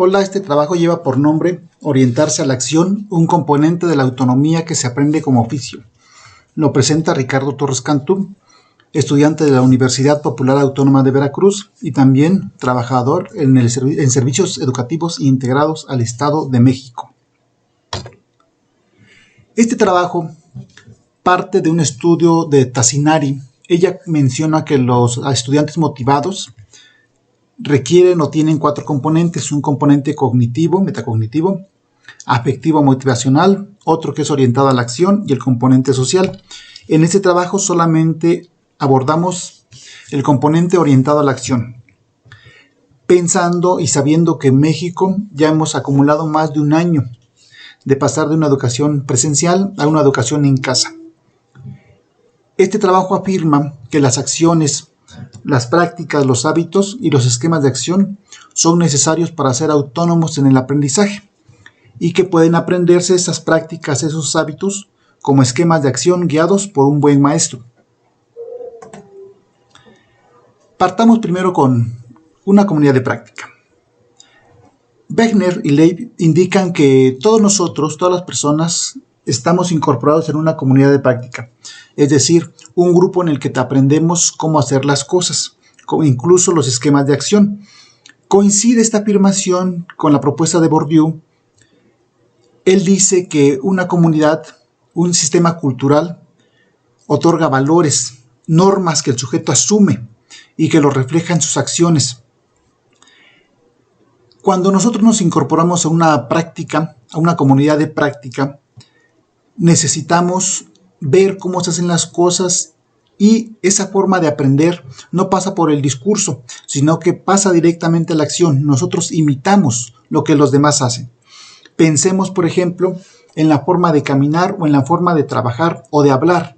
Hola, este trabajo lleva por nombre Orientarse a la acción, un componente de la autonomía que se aprende como oficio. Lo presenta Ricardo Torres Cantú, estudiante de la Universidad Popular Autónoma de Veracruz y también trabajador en servicios educativos integrados al Estado de México. Este trabajo parte de un estudio de Tassinari. Ella menciona que los estudiantes motivados requieren o tienen 4 componentes: un componente cognitivo, metacognitivo, afectivo motivacional, otro que es orientado a la acción y el componente social. En este trabajo solamente abordamos el componente orientado a la acción, pensando y sabiendo que en México ya hemos acumulado más de un año de pasar de una educación presencial a una educación en casa. Este trabajo afirma que las acciones, las prácticas, los hábitos y los esquemas de acción son necesarios para ser autónomos en el aprendizaje y que pueden aprenderse esas prácticas, esos hábitos, como esquemas de acción guiados por un buen maestro. Partamos primero con una comunidad de práctica. Wegner y Leib indican que todos nosotros, todas las personas, estamos incorporados en una comunidad de práctica, es decir, un grupo en el que aprendemos cómo hacer las cosas, incluso los esquemas de acción. Coincide esta afirmación con la propuesta de Bourdieu. Él dice que una comunidad, un sistema cultural, otorga valores, normas que el sujeto asume y que lo refleja en sus acciones. Cuando nosotros nos incorporamos a una práctica, a una comunidad de práctica, necesitamos ver cómo se hacen las cosas, y esa forma de aprender no pasa por el discurso, sino que pasa directamente a la acción. Nosotros imitamos lo que los demás hacen. Pensemos, por ejemplo, en la forma de caminar o en la forma de trabajar o de hablar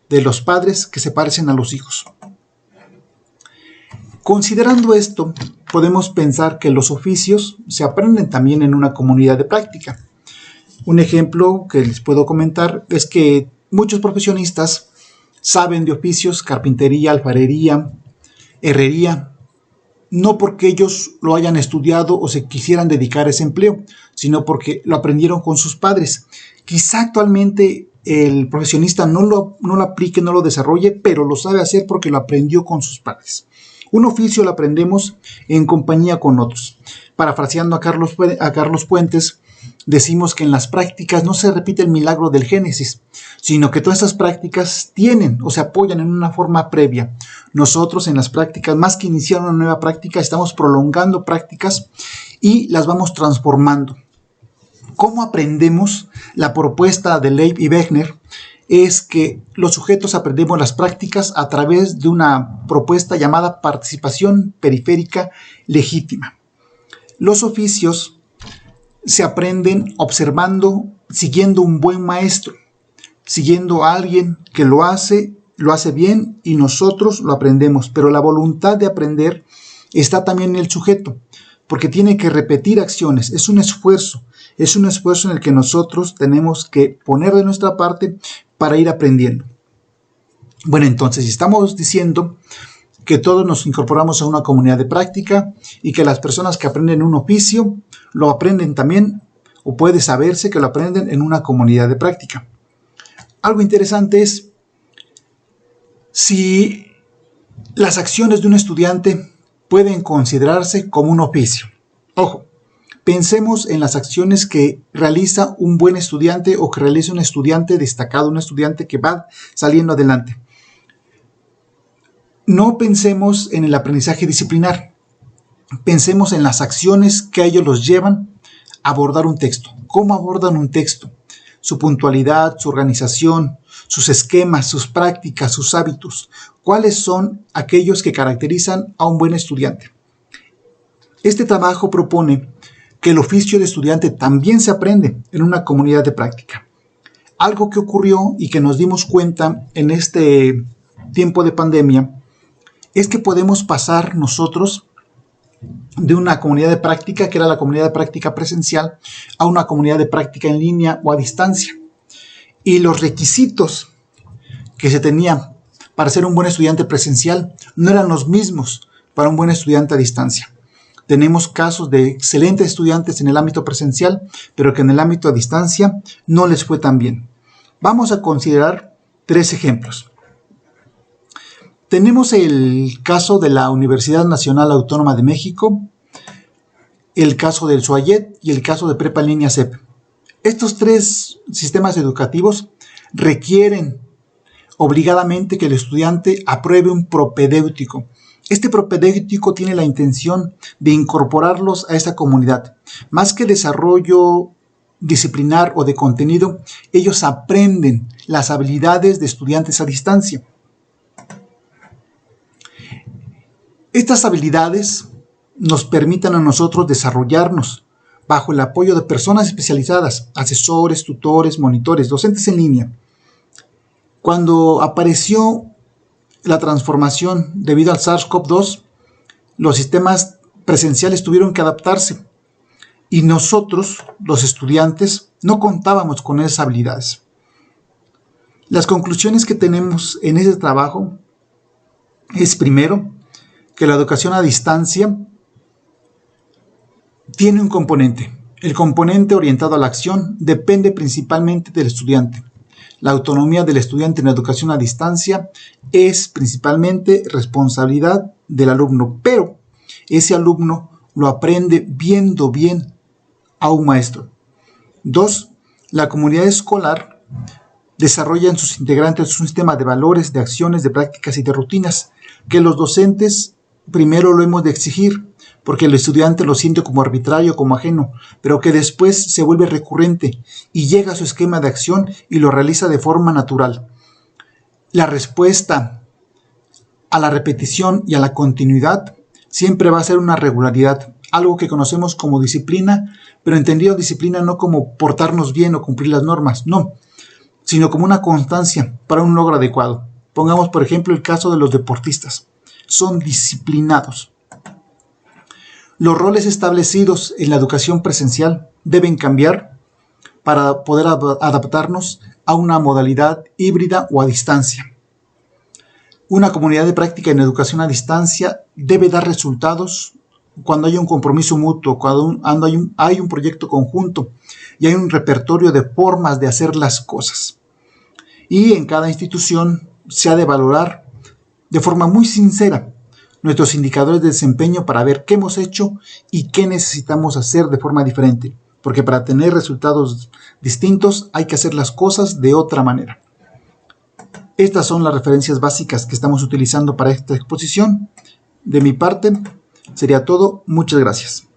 de los padres que se parecen a los hijos. Considerando esto, podemos pensar que los oficios se aprenden también en una comunidad de práctica. Un ejemplo que les puedo comentar es que muchos profesionistas saben de oficios, carpintería, alfarería, herrería, no porque ellos lo hayan estudiado o se quisieran dedicar a ese empleo, sino porque lo aprendieron con sus padres. Quizá actualmente el profesionista no lo aplique, no lo desarrolle, pero lo sabe hacer porque lo aprendió con sus padres. Un oficio lo aprendemos en compañía con otros. Parafraseando a Carlos Puentes, decimos que en las prácticas no se repite el milagro del Génesis, sino que todas estas prácticas tienen o se apoyan en una forma previa. Nosotros en las prácticas, más que iniciar una nueva práctica, estamos prolongando prácticas y las vamos transformando. ¿Cómo aprendemos? La propuesta de Leib y Wegner es que los sujetos aprendemos las prácticas a través de una propuesta llamada participación periférica legítima. Los oficios se aprenden observando, siguiendo un buen maestro, siguiendo a alguien que lo hace bien y nosotros lo aprendemos. Pero la voluntad de aprender está también en el sujeto, porque tiene que repetir acciones. Es un esfuerzo en el que nosotros tenemos que poner de nuestra parte para ir aprendiendo. Bueno, entonces estamos diciendo que todos nos incorporamos a una comunidad de práctica y que las personas que aprenden un oficio lo aprenden también, o puede saberse que lo aprenden en una comunidad de práctica. Algo interesante es si las acciones de un estudiante pueden considerarse como un oficio. Ojo, pensemos en las acciones que realiza un buen estudiante o que realiza un estudiante destacado, un estudiante que va saliendo adelante. No pensemos en el aprendizaje disciplinar, pensemos en las acciones que a ellos los llevan a abordar un texto. ¿Cómo abordan un texto? Su puntualidad, su organización, sus esquemas, sus prácticas, sus hábitos. ¿Cuáles son aquellos que caracterizan a un buen estudiante? Este trabajo propone que el oficio de estudiante también se aprende en una comunidad de práctica. Algo que ocurrió y que nos dimos cuenta en este tiempo de pandemia es que podemos pasar nosotros de una comunidad de práctica, que era la comunidad de práctica presencial, a una comunidad de práctica en línea o a distancia. Y los requisitos que se tenían para ser un buen estudiante presencial no eran los mismos para un buen estudiante a distancia. Tenemos casos de excelentes estudiantes en el ámbito presencial, pero que en el ámbito a distancia no les fue tan bien. Vamos a considerar 3 ejemplos. Tenemos el caso de la Universidad Nacional Autónoma de México, el caso del SUAYET y el caso de Prepa en Línea CEP. Estos 3 sistemas educativos requieren obligadamente que el estudiante apruebe un propedéutico. Este propedéutico tiene la intención de incorporarlos a esta comunidad. Más que desarrollo disciplinar o de contenido, ellos aprenden las habilidades de estudiantes a distancia. Estas habilidades nos permiten a nosotros desarrollarnos bajo el apoyo de personas especializadas, asesores, tutores, monitores, docentes en línea. Cuando apareció la transformación debido al SARS-CoV-2, los sistemas presenciales tuvieron que adaptarse y nosotros, los estudiantes, no contábamos con esas habilidades. Las conclusiones que tenemos en ese trabajo es, primero, que la educación a distancia tiene un componente. El componente orientado a la acción depende principalmente del estudiante. La autonomía del estudiante en la educación a distancia es principalmente responsabilidad del alumno, pero ese alumno lo aprende viendo bien a un maestro. 2. La comunidad escolar desarrolla en sus integrantes un sistema de valores, de acciones, de prácticas y de rutinas que los docentes primero lo hemos de exigir, porque el estudiante lo siente como arbitrario, como ajeno, pero que después se vuelve recurrente y llega a su esquema de acción y lo realiza de forma natural. La respuesta a la repetición y a la continuidad siempre va a ser una regularidad, algo que conocemos como disciplina, pero entendido disciplina no como portarnos bien o cumplir las normas, no, sino como una constancia para un logro adecuado. Pongamos, por ejemplo, el caso de los deportistas. Son disciplinados. Los roles establecidos en la educación presencial deben cambiar para poder adaptarnos a una modalidad híbrida o a distancia. Una comunidad de práctica en educación a distancia debe dar resultados cuando hay un compromiso mutuo, cuando hay un proyecto conjunto y hay un repertorio de formas de hacer las cosas. Y en cada institución se ha de valorar de forma muy sincera nuestros indicadores de desempeño para ver qué hemos hecho y qué necesitamos hacer de forma diferente, porque para tener resultados distintos hay que hacer las cosas de otra manera. Estas son las referencias básicas que estamos utilizando para esta exposición. De mi parte, sería todo. Muchas gracias.